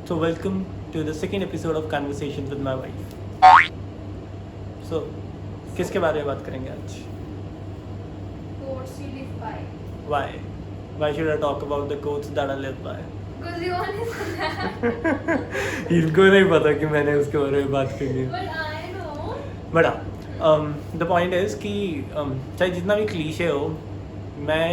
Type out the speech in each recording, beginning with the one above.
So welcome to the second episode of Conversations with my wife. So किसके बारे में बात करेंगे आज? Quotes you live by. Why? Why should I talk about the quotes that I live by? Because you only said that. इनको नहीं पता कि मैंने उसके बारे में बात करनी है. But I know. But the point is कि चाहे जितना भी क्लीशे हो, मैं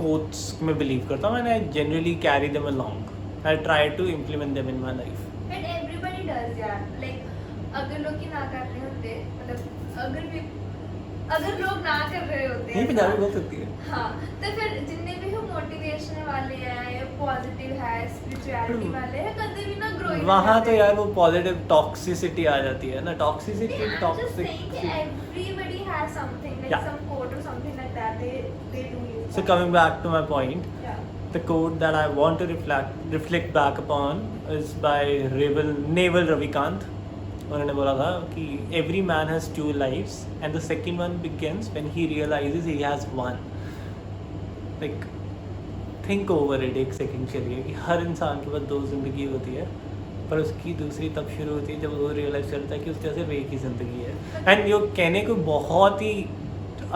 कोट्स में बिलीव करता हूँ and I generally carry them along. I try to implement them in my life. And everybody does यार. Like अगर लोग की ना कर रहे होते, मतलब अगर लोग ना कर रहे होते यही पंजाबी बोल सकती है. हाँ, तो फिर जितने भी हम मोटिवेशन वाले हैं या पॉजिटिव है, स्पिरिचुअलिटी वाले हैं, कभी भी ना ग्रो. वहाँ तो यार वो पॉजिटिव टॉक्सिसिटी आ जाती है ना. Toxicity I'm just toxic. saying that everybody has something like Yeah. some quote or something like that they do use. So coming back to my point, Yeah. the quote that I want to reflect back upon is by Naval Ravikant. उन्होंने बोला था कि every man has two lives and the second one begins when he realizes he has one. Like think over it एक second के लिए कि हर इंसान के पास दो ज़िंदगी होती है, पर उसकी दूसरी तब शुरू होती है जब वो रियलाइज़ करता है कि उसके सिर्फ एक ही ज़िंदगी है. एंड ये कहने को बहुत ही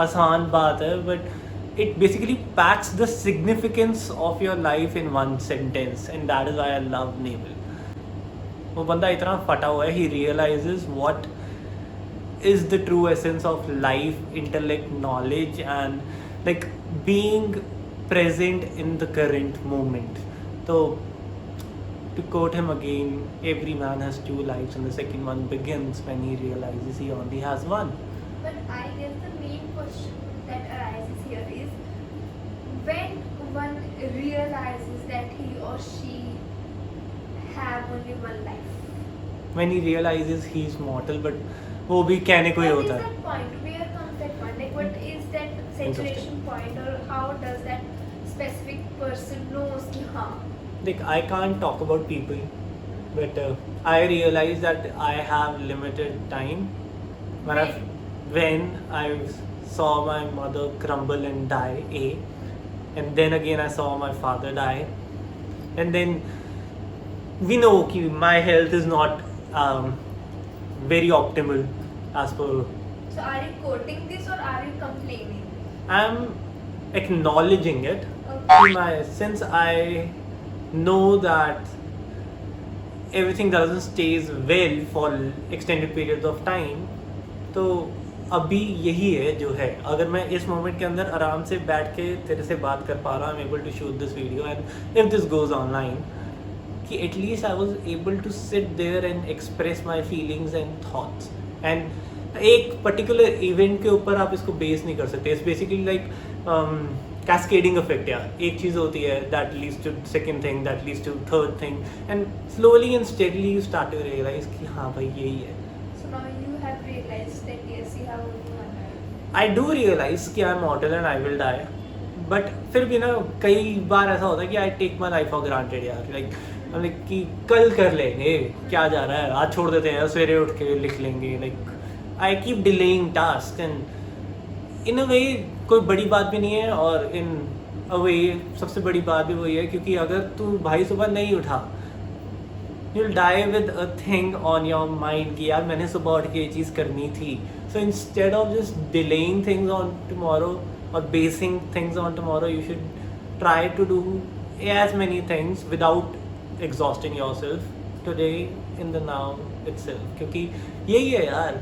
आसान बात है, but it basically packs the significance of your life in one sentence, and that is why I love Naval. वो बंदा इतना फटा हुआ है, he realizes what is the true essence of life, intellect, knowledge, and like being present in the current moment. So to quote him again, every man has two lives and the second one begins when he realizes he only has one. But I guess the main question that arises here is when one realizes that he or she have only one life. When he realizes he's mortal, but वो भी कहने को ही What होता is है. that point? Where comes that point? Like what is that saturation point, or how does that specific person knows कि हाँ? Like I can't talk about people, but I realize that I have limited time. When I saw my mother crumble and die, and then again I saw my father die, and then we know कि my health is not very optimal as per. So are you quoting this or are you complaining? I'm acknowledging it. Okay. Since I know that everything doesn't stays well for extended periods of time, तो अभी यही है जो है. अगर मैं इस moment के अंदर आराम से बैठ के तेरे से बात कर पा रहा हूँ, I'm able to shoot this video, and if this goes online, कि at least I was able to sit there and express my feelings and thoughts. And एक particular event के ऊपर आप इसको बेस नहीं कर सकते. It's basically like cascading effect. यार एक चीज़ होती है that leads to second thing, that leads to third thing, and slowly and steadily you start to realize कि हाँ भाई यही है. So now you have realized that yes, you have only one life. I do realize कि I'm mortal and I will die, but फिर भी ना कई बार ऐसा होता है कि I take my life for granted यार. Like कि कल कर लेंगे, क्या जा रहा है, आज छोड़ देते हैं, सवेरे उठ के लिख लेंगे. Like I keep delaying tasks, and in a way कोई बड़ी बात भी नहीं है, और in a way सबसे बड़ी बात भी वही है क्योंकि अगर तू भाई सुबह नहीं उठा, you'll die with a thing on your mind कि यार मैंने सुबह उठ के ये चीज़ करनी थी. So instead of just delaying things on tomorrow or basing things on tomorrow, you should try to do as many things without exhausting yourself today in the now itself. क्योंकि यही है यार.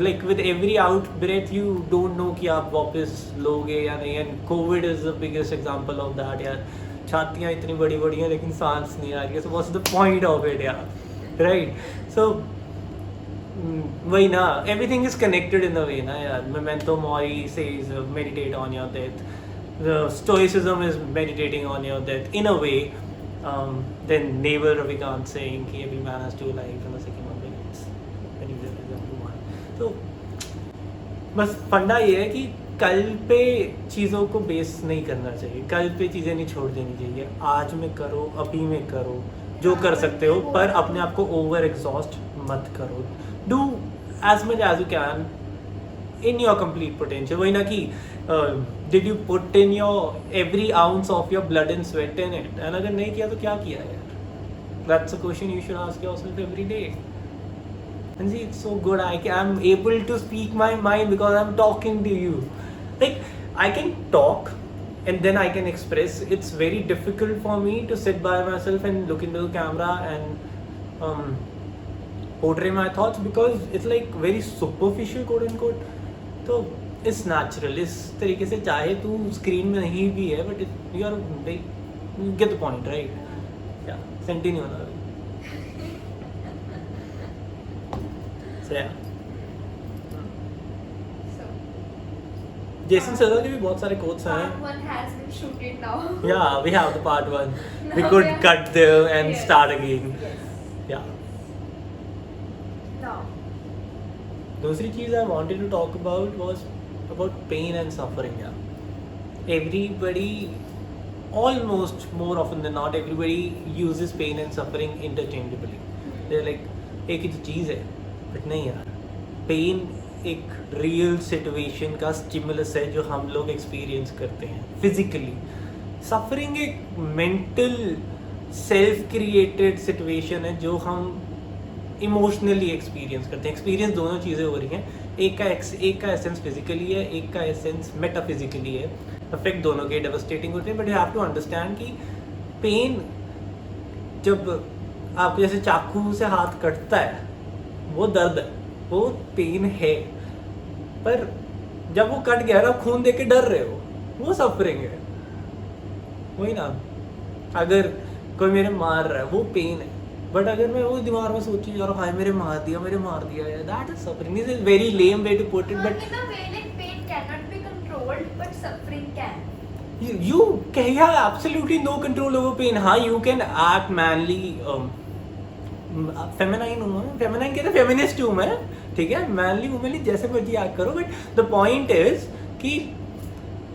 Like with every out breath you don't know कि आप वापस लोगे या नहीं, and COVID is the biggest example of that यार. छातियाँ इतनी बड़ी बड़ी हैं लेकिन सांस नहीं आ रही है. So what's the point of it यार, right? So वही ना, everything is connected in a way ना यार. Memento mori says meditate on your death. The stoicism is meditating on your death in a way. Then Naval Ravikant saying कि every man has two lives and the second one begins when he realizes one. तो बस फंडा ये है कि कल पे चीज़ों को बेस नहीं करना चाहिए, कल पे चीज़ें नहीं छोड़ देनी चाहिए. आज में करो, अभी में करो जो कर सकते हो, पर अपने आप को ओवर एग्जॉस्ट मत करो. Do as much as you can in your complete potential. वही ना कि did you put in your every ounce of your blood and sweat in it? And अगर नहीं किया तो क्या किया है? That's a question you should ask yourself every day. And see, it's so good. I'm able to speak my mind because I'm talking to you. Like, I can talk and then I can express. It's very difficult for me to sit by myself and look into the camera and portray my thoughts because it's like very superficial, quote unquote. तो it's natural. इस तरीके से चाहे तू screen में नहीं भी है, but you are you get the point, right? Yeah, continue होना. So yeah. So, Jason Sir के भी बहुत सारे quotes हैं. part 1 has been shooted now. Yeah, we have the part 1. We Now could we are- cut there and Yes. start again. Yes. Yeah. Now, दूसरी चीज़ I wanted to talk about was about pain and suffering. Yeah. Everybody, almost more often than not, everybody uses pain and suffering interchangeably. They're like, एक ही तो चीज़ है, but नहीं यार. Pain एक real situation का stimulus है जो हम लोग experience करते हैं physically. Suffering एक mental self created situation है जो हम इमोशनली एक्सपीरियंस करते हैं. एक्सपीरियंस दोनों चीज़ें हो रही हैं. एक का एसेंस फिजिकली है, एक का एसेंस मेटाफिजिकली है. इफेक्ट दोनों के डेवस्टेटिंग होते हैं, but you have to understand कि पेन जब आपको जैसे चाकू से हाथ कटता है वो दर्द है, वो पेन है. पर जब वो कट गया ना, खून देख के डर रहे हो, वो सफरिंग है. वही ना, अगर कोई मेरे मार रहा है वो पेन है. बट अगर मैं वो दिमाग में सोची जा रहा हूँ, हाय मेरे मार दिया यार, that is suffering. This is very lame way to put it, but in a way, like pain cannot be controlled, but suffering can. you have absolutely no control over pain. हाँ, you can act manly. Feminine हूँ मैं, feminine कहते हैं, feminist हूँ मैं, ठीक है. Mainly वुमेनली जैसे मर्जी एक्ट करो, बट द पॉइंट इज कि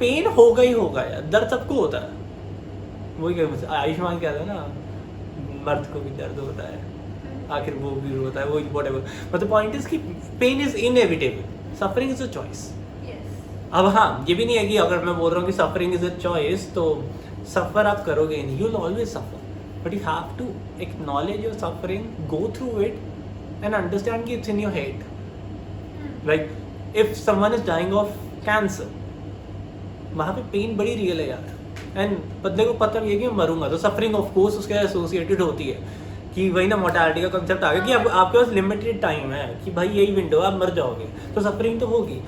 पेन होगा ही होगा यार. दर्द सबको होता है. वही आयुष्मान कहता है ना, मर्द को भी दर्द होता है, आखिर वो भी होता है, वो whatever. But the point is कि pain is inevitable, suffering is a choice. Yes. अब हाँ, ये भी नहीं है कि अगर मैं बोल रहा हूँ कि सफरिंग इज अ चॉइस तो सफ़र आप करोगे नहीं. You will always suffer, but you have to acknowledge your suffering, go through it and understand कि it's in your head. Like if someone is dying of cancer, वहाँ पे pen बड़ी real है यार. एंड बंदे को पता भी है कि मैं मरूंगा, तो सफरिंग ऑफ कोर्स उसके एसोसिएटेड होती है. कि वही ना मोर्टैलिटी का कंसेप्ट आ गया कि अब आपके पास लिमिटेड टाइम है कि भाई यही विंडो है, आप मर जाओगे, तो सफरिंग तो होगी.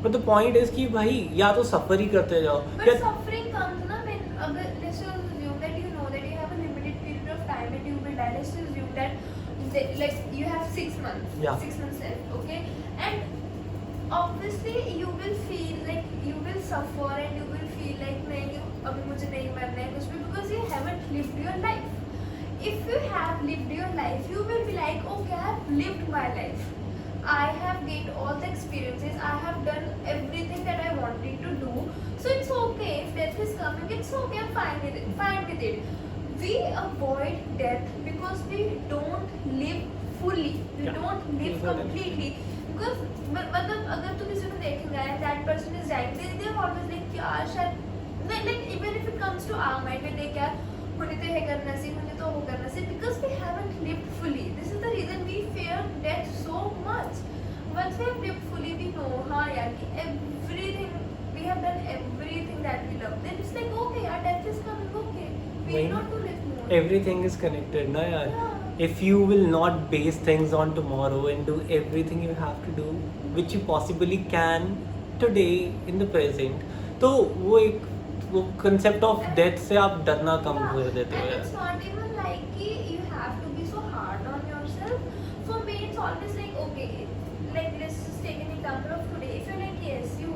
बट द पॉइंट इज कि भाई या तो सफर ही करते जाओ, But या suffering comes na when let's just assume that you know that you have a limited period of time that you will die. Let's just assume that like you have 6 months. Yeah. 6 months left, okay? And obviously you will feel like you will suffer and you will feel like नहीं अभी मुझे नहीं मरना है कुछ भी, because you haven't lived your life. If you have lived your life, you will be like, okay, I have lived my life. I have gained all the experiences. I have done everything that I wanted to do. So it's okay if death is coming. It's okay. I'm fine with it. Fine with it. We avoid death because we don't live fully. We Yeah. don't live completely. Because मतलब अगर तू किसी को देखेगा and that person is dying, they are always like यार शायद like even if it comes to our mind, we think यार मुझे तो ये करना चाहिए, मुझे तो वो करना चाहिए, because we haven't lived fully. This is the reason we fear death so much. Once we have lived fully, we know हाँ यार कि everything we have done, everything that we love. Then it's like okay यार, death is coming, okay. We वही need ना, not to live more. everything is connected ना यार. Yeah. If you will not base things on tomorrow and do everything you have to do, which you possibly can today in the present, तो वो concept of death से आप डरना कम कर देते हो And यार. it's not even like कि you have to be so hard on yourself. For me, it's always like okay, like let's just take an example of today. If you're like yes, you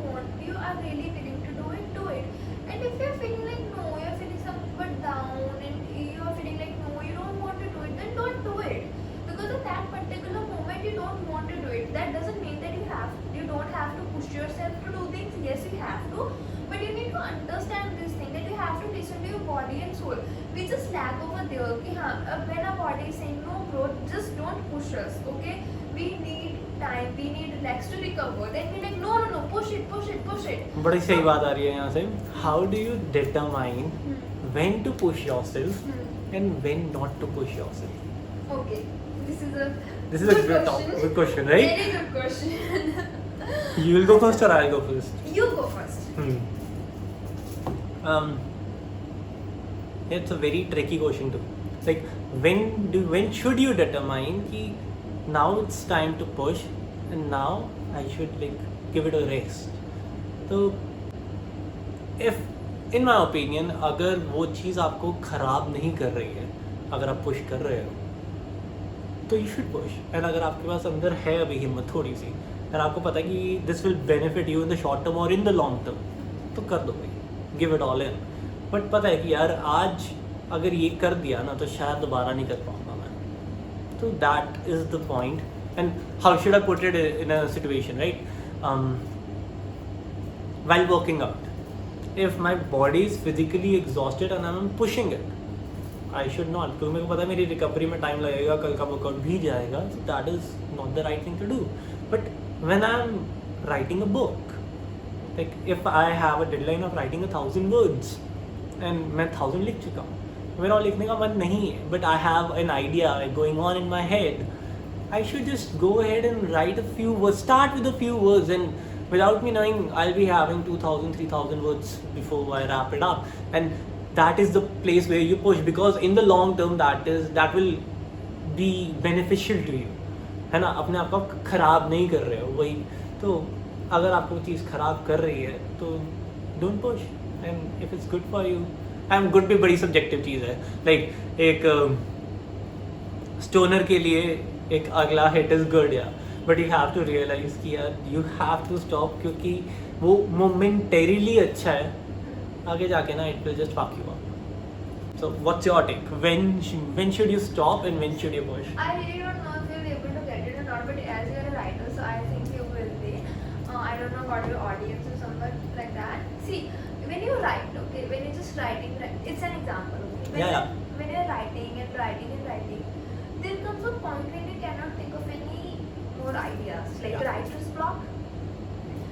are really willing to do it, do it. And if you're feeling like no, you're feeling somewhat down, and you're feeling like no, you don't want to do it, then don't do it. Because at that particular moment you don't want to do it. That doesn't mean that you don't have to push yourself to do things. Yes, you have to. But you need to understand this thing that you have to listen to your body and soul. We just lack over there कि हाँ, when our body is saying no bro, just don't push us, okay? we need time, we need relax to recover. Then we're like, no, push it. बड़ी सही बात आ रही है यहाँ से. How do you determine when to push yourself and when not to push yourself? Okay, this is a good question, right? Very good question. You will go first or I'll go first? You go first. It's a very tricky question too. Like when should you determine कि now it's time to push and now I should like give it a rest. तो if in my opinion अगर वो चीज़ आपको ख़राब नहीं कर रही है, अगर आप पुश कर रहे हो तो you should push. and अगर आपके पास अंदर है अभी हिम्मत थोड़ी सी और आपको पता है कि this will benefit you in the short term or in the long term, तो कर दो भाई, give it all in. But पता है कि यार आज अगर ये कर दिया ना तो शायद दोबारा नहीं कर पाऊंगा मैं. तो that is the point. And how should I put it in a situation, right? while working out, if my body is physically exhausted and I'm pushing it, I should not, क्योंकि मेरे को पता है मेरी रिकवरी में time लगेगा, कल का वर्कआउट भी जाएगा, so that is not the right thing to do. But when I'm writing a book, like if I have a deadline of writing 1,000 words and मैं 1,000 लिख चुका हूँ, मेरा लिखने का मन नहीं है, but I have an idea going on in my head, I should just go ahead and write a few words, start with a few words, and without me knowing I'll be having 2,000, 3,000 words before I wrap it up. And that is the place where you push, because in the long term that will be beneficial to you, है ना? अपने आप को खराब नहीं कर रहे हो. वही तो अगर आपको चीज़ खराब कर रही है तो don't push. And if it's good for you, and good भी बड़ी subjective चीज़ है. Like एक stoner के लिए एक अगला hit is good, yeah, but you have to realize कि यार you have to stop, क्योंकि वो momentarily अच्छा है, आगे जाके ना it will just fuck you up. So what's your take? When should you stop and when should you push? I really don't know if you'll be able to get it or not, but as you're a writer, so I think you will be. I don't know about your audience or something like that. See, when you write, okay, when you're just writing, it's an example, okay? When you're writing, there comes a point when you cannot think of any more ideas, like writer's block.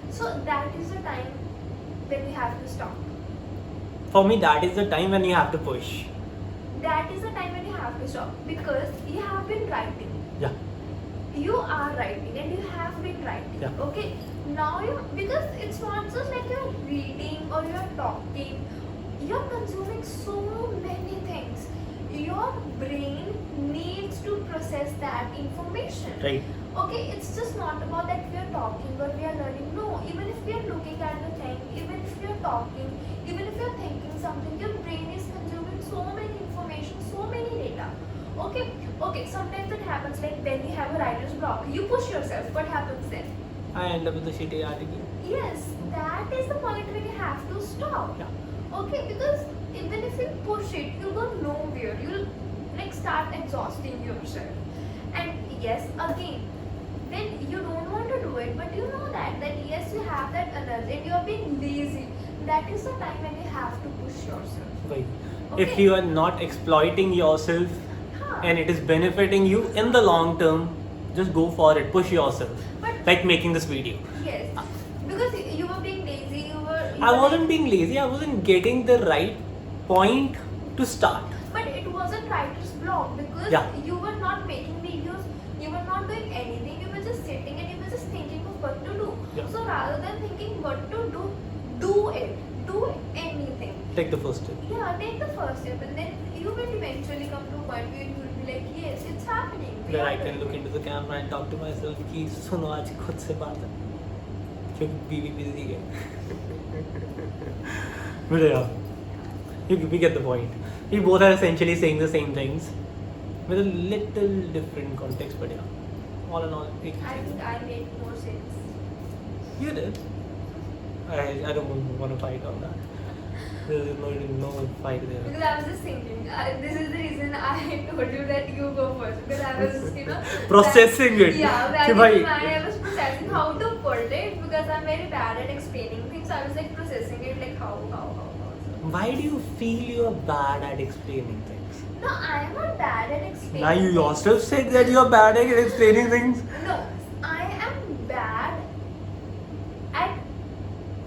So that is the time when we have to stop. For me, that is the time when you have to push. That is the time when you have to stop, because you have been writing. Yeah. You are writing and you have been writing. Yeah. Okay. Now because it's not just like you're reading or you're talking, you're consuming so many things. Your brain needs to process that information. Right. Okay, it's just not about that we are talking or we are learning. No, even if we are looking at the thing, even if we are talking, even if you are thinking something, your brain is consuming so many information, so many data. Okay, sometimes it happens like when you have a writer's block, you push yourself, what happens then? I end up with a shitty article. Yes, that is the point when you have to stop. Yeah. Okay, because even if you push it, you'll go nowhere. You'll like start exhausting yourself. And yes, again, when you don't want to do it, but you know that yes, you have that energy and you're being lazy, that is the time when you have to push yourself. Right. Okay. If you are not exploiting yourself and it is benefiting you in the long term, just go for it. Push yourself. But like making this video. Yes, because you were being lazy. I wasn't being lazy. I wasn't getting the right point to start. But it wasn't writer's block, because you were not making videos. You were not doing anything. You were just sitting and you were just thinking of what to do. Yeah. So rather than thinking what to do, do it. Do anything. Take the first step. Yeah, take the first step, and then you will eventually come to a point where you will be like, yes, it's happening. Where I can look into the camera and talk to myself कि सुनो आज खुद से बात है, क्योंकि बीवी busy है. But yeah, we get the point. We both are essentially saying the same things with a little different context, but yeah, all in all, I think I made more sense. You did. I don't want to fight on that. There is no fight there. Because I was just thinking, this is the reason I told you that you go first. Because I was just, processing it. Yeah, that I was processing how to put it, because I'm very bad at explaining things. So I was like processing it, like how. Why do you feel you are bad at explaining things? No, I'm not bad at explaining. explain. Now you yourself said that you are bad at explaining things. No, I am bad at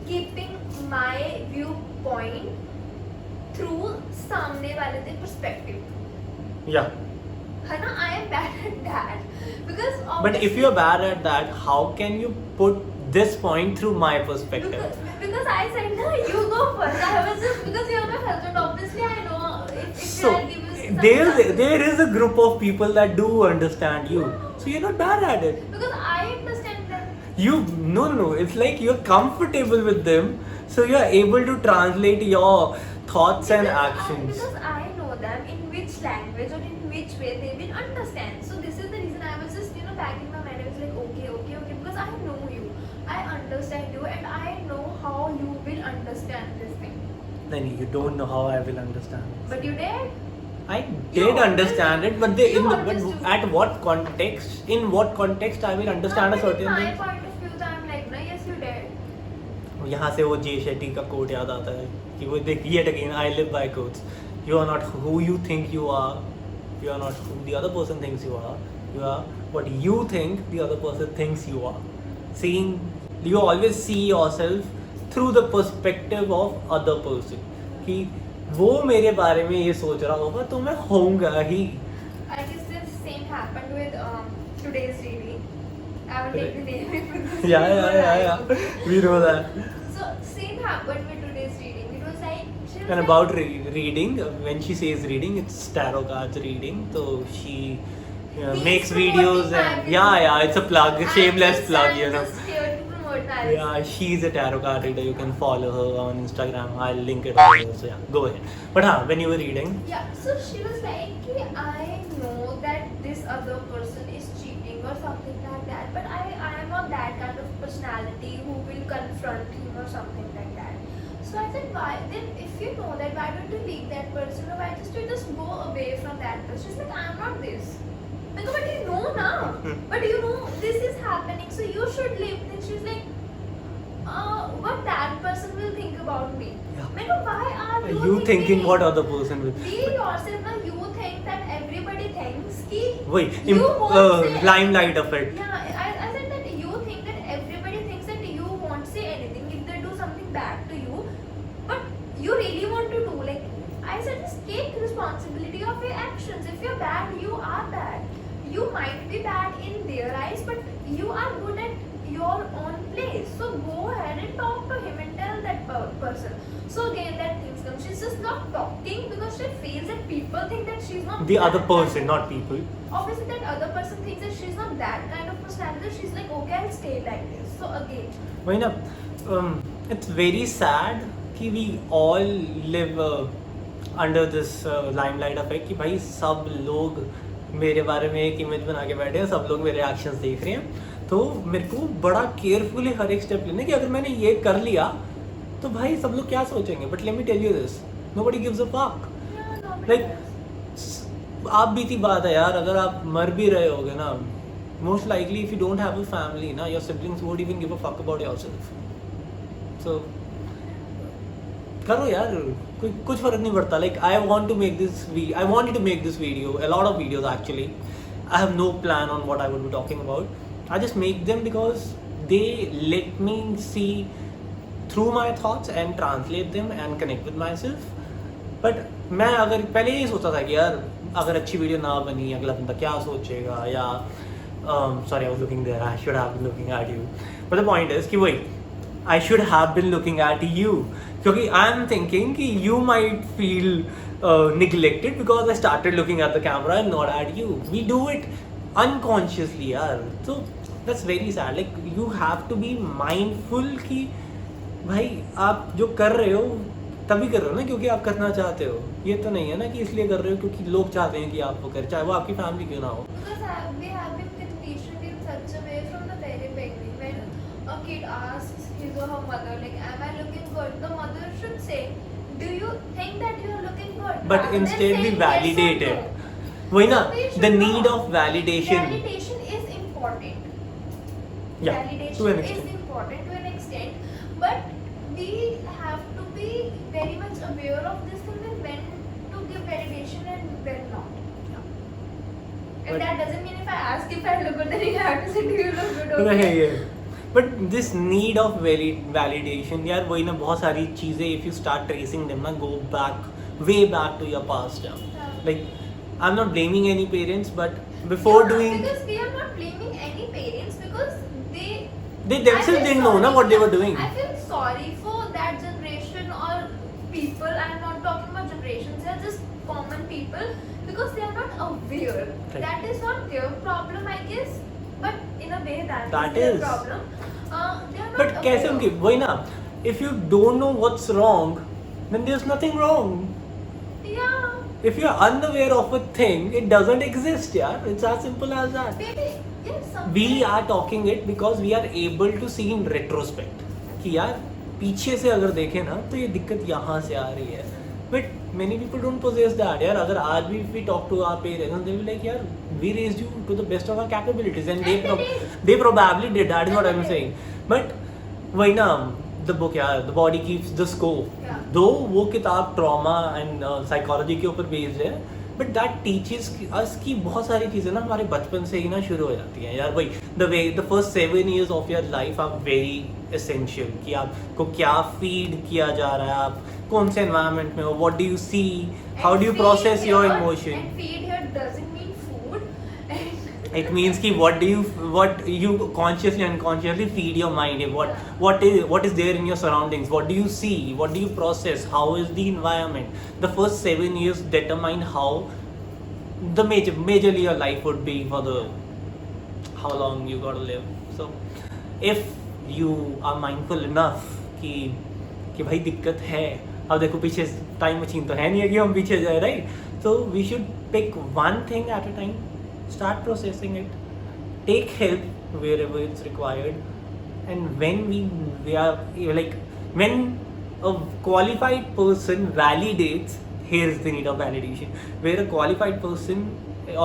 keeping my viewpoint through सामने वाले के perspective. Yeah. है ना? I am bad at that because. But if you're bad at that, how can you put this point through my perspective? Because I said no, you go first. I was just because you're my husband. Obviously, I know if So I'll give you some there is a group of people that do understand you. So you're not bad at it. because I understand them. You no. It's like you're comfortable with them, so you're able to translate your thoughts and actions. Because I know them in which language or in which way they will understand. So this is the reason I was just back in my mind. I was like okay because I know you, I understand you, and I know how you will understand this thing. Then you don't know how I will understand. But you did. I You did always- understand it, but you always do. at what context? In what context I will understand a But certain in my thing? point of view, so I'm like, no, yes, you did. यहाँ से वो जे शेट्टी का coat याद आता है कि वो देख yet again I live by quotes. You are not who you think you are. You are not who the other person thinks you are. You are what you think the other person thinks you are. Seeing you always see yourself through the perspective of other person. कि वो मेरे बारे में ये सोच रहा होगा तो मैं होऊंगा ही. I guess the same happened with today's reading. I will take the name. Yeah. We know that. So same happened with today's reading. It was like she was And like, about reading, when she says reading, it's tarot cards reading. So she He's makes promoting videos my and business. it's a plug, I'm shameless just- plug, I'm you know. just here to promote my Yeah, business. she's a tarot card reader. You can follow her on Instagram. I'll link it over here. So yeah, go ahead. But when you were reading, Yeah, so she was like, "Ki, I know that this other person is cheating or something like that, but I am not that kind of personality who will confront him or something like that." So I said, why? Then if you know that, why don't you leave that person or why just you just go away from that person? She's like, I'm not this. I go, but you know now. But you know this is happening, so you should leave. Then she's like, what that person will think about me. Yeah. I go, why are you thinking what other person will. Be yourself now. You think that everybody thinks ki Wait, you won't say limelight of it. Yeah, I said that you think that everybody thinks that you won't say anything if they do something bad to you, but you really want to do. Like I said, just take responsibility of your actions. If you're bad, you are bad. You might be bad in their eyes, but you are good at your own place. So go ahead and talk to him and tell that person. So again, that things come. She's just not talking because she feels that people think that she's not. The that other kind person, of- not people. Obviously, that other person thinks that she's not that kind of personality. She's like, okay, I'll stay like this. So again, वही ना, it's very sad कि we all live under this limelight effect कि भाई सब लोग मेरे बारे में एक इमेज बना के बैठे हैं, सब लोग मेरे एक्शंस देख रहे हैं, तो मेरे को बड़ा केयरफुली हर एक स्टेप लेना कि अगर मैंने ये कर लिया तो भाई सब लोग क्या सोचेंगे. But let me tell you this, nobody gives a fuck. yeah, nobody Like, does. आप बीती बात है यार, अगर आप मर भी रहे होगे ना, most likely if you don't have a family ना, your siblings won't even give a fuck about yourself. So करो यार, कुछ फर्क नहीं पड़ता. Like I want to make this I wanted to make this video, a lot of videos actually. I have no plan on what I would be talking about. I just make them because they let me see through my thoughts and translate them and connect with myself. But मैं अगर पहले यही सोचता था कि यार अगर अच्छी वीडियो ना बनी, अगला बंदा क्या सोचेगा, या sorry I was looking there, I should have been looking at you. But the point is कि वही I should have been looking at you, क्योंकि I am thinking कि you might feel neglected because I started looking at the camera and not at you. We do it unconsciously यार. So that's very sad. Like you have to be mindful कि भाई आप जो कर रहे हो तभी कर रहे हो ना क्योंकि आप करना चाहते हो. ये तो नहीं है ना कि इसलिए कर रहे हो क्योंकि लोग चाहते हैं कि आप वो करें, चाहे वो आपकी फैमिली क्यों ना हो. Because we have been conditioned in such a way from the very beginning. When a kid asks his or her mother, like, "Am I looking good?" the mother should say, "Do you think that you are looking good?" But Rather than instead we saying validate yes or it. no. वही ना, So we should the know. need of validation. Validation is important. Yeah, Validation to an is extent. important to an extent, but we have to be very much aware of this thing, that when to give validation and when not. And that doesn't mean if I ask if I look good, then you have to say, do you look good? नहीं Okay. है but this need of validation यार वही ना बहुत सारी चीज़ें if you start tracing them ना go back way back to your past like I am not blaming any parents but before Yeah, doing because we are not blaming any parents because they I themselves feel didn't know na sorry what they for- were doing. I feel sorry for that generation or people. I'm not talking about generations. They're just common people because they are not aware. Right. That is not their problem, I guess. But in a way, That is their is. problem. They are not but कैसे aware. उनकी वही ना if you don't know what's wrong then there is nothing wrong Yeah. if you are unaware of a thing it doesn't exist yeah it's as simple as that Maybe yes. we are talking it because we are able to see in retrospect कि यार पीछे से अगर देखें ना तो ये दिक्कत यहाँ से आ रही है but many people don't possess that यार अगर आज भी if we talk to our parents they will be like यार we raised you to the best of our capabilities and they probably did that is what I'm saying but वही ना the book यार the body keeps the score Yeah. दो वो किताब trauma and psychology के ऊपर based है but that teaches us की बहुत सारी चीज़ें ना हमारे बचपन से ही ना शुरू हो जाती हैं यार भाई the first 7 years of your life are very essential कि आपको क्या फीड किया जा रहा है आप कौन से एनवायरनमेंट में हो what do you see how And do you feed process your here- emotion And feed here doesn't mean food. And it means कि what you consciously unconsciously feed your mind what is there in your surroundings what do you see what do you process how is the environment the first 7 years determine how the majorly your life would be for the how long you got to live so if you are mindful enough कि भाई दिक्कत है अब देखो पीछे time machine तो है नहीं है कि हम पीछे जाए right so we should pick one thing at a time start processing it take help wherever it's required and when we are like when a qualified person validates here's the need of validation where a qualified person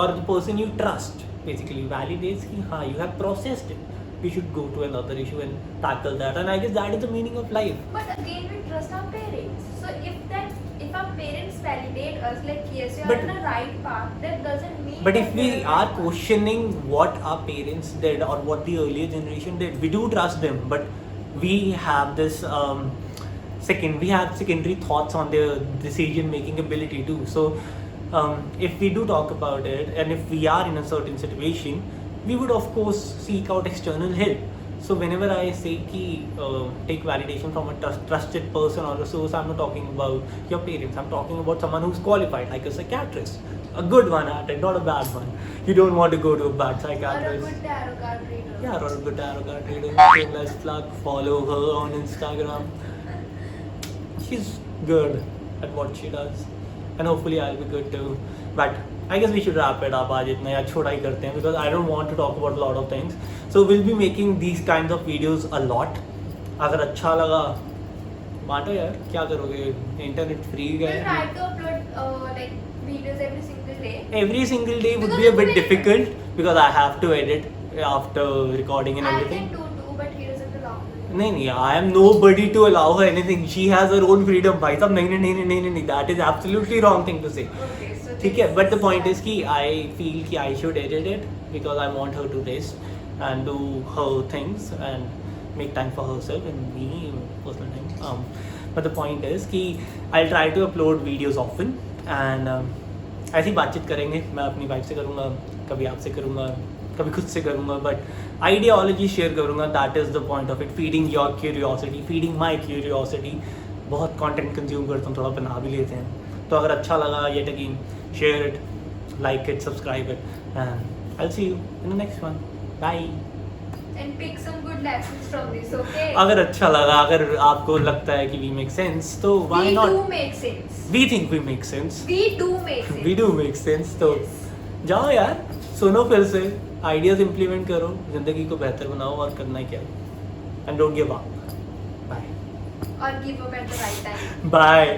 or the person you trust basically validates ki ha you have processed it we should go to another issue and tackle that and I guess that is the meaning of life but again, we trust our parents. So if our parents validate us like yes, you are But- on a right path, that doesn't mean. But that if we you're on are the right path. questioning what our parents did or what the earlier generation did, we do trust them, but we have this we have secondary thoughts on their decision making ability too. So if we do talk about it and if we are in a certain situation, we would of course seek out external help. So whenever I say ki take validation from a trusted person or a source, I'm not talking about your parents. I'm talking about someone who's qualified, like a psychiatrist, a good one at it, not a bad one. You don't want to go to a bad Or a psychiatrist. good tarot card reader. Yeah, or a good tarot card reader. Shameless plug. Follow her on Instagram. She's good at what she does, and hopefully I'll be good too. But I guess we should wrap it up आज इतना यार छोटा ही करते हैं because I don't want to talk about a lot of things. So we'll be making these kinds of videos a lot. अगर अच्छा लगा बांटो यार क्या करोगे इंटरनेट फ्री We'll है. try to upload like videos every single day. Every single day would Because be a it's bit very- difficult because I have to edit after recording and I everything. can do too, but he doesn't allow me. नहीं I am nobody to allow her anything. She has her own freedom. भाई साहब नहीं that is absolutely wrong thing to say. Okay, so ठीक है this but the is- point is कि I feel कि I should edit it because I want her to rest and do her things and make time for herself and me personal time. But the point is कि I'll try to upload videos often and ऐसी बातचीत करेंगे मैं अपनी wife से करूँगा कभी आपसे करूँगा कभी खुद से करूँगा बट आइडियोलॉजी शेयर करूँगा that is the point of it feeding your curiosity feeding my curiosity बहुत कंटेंट कंज्यूम करता हूँ थोड़ा बना भी लेते हैं तो अगर अच्छा लगा yet again share it, like it, subscribe it, and I'll see you in the next one. Bye. And pick some good lessons from this, okay? अगर अच्छा लगा अगर आपको लगता है कि we make sense तो why we not? do make sense. We think we make sense. We do make sense. We do make sense तो Yes. जाओ यार सुनो फिर से आइडियाज इम्प्लीमेंट करो जिंदगी को बेहतर बनाओ और करना ही क्या and don't give up by Or give up at the right time. Bye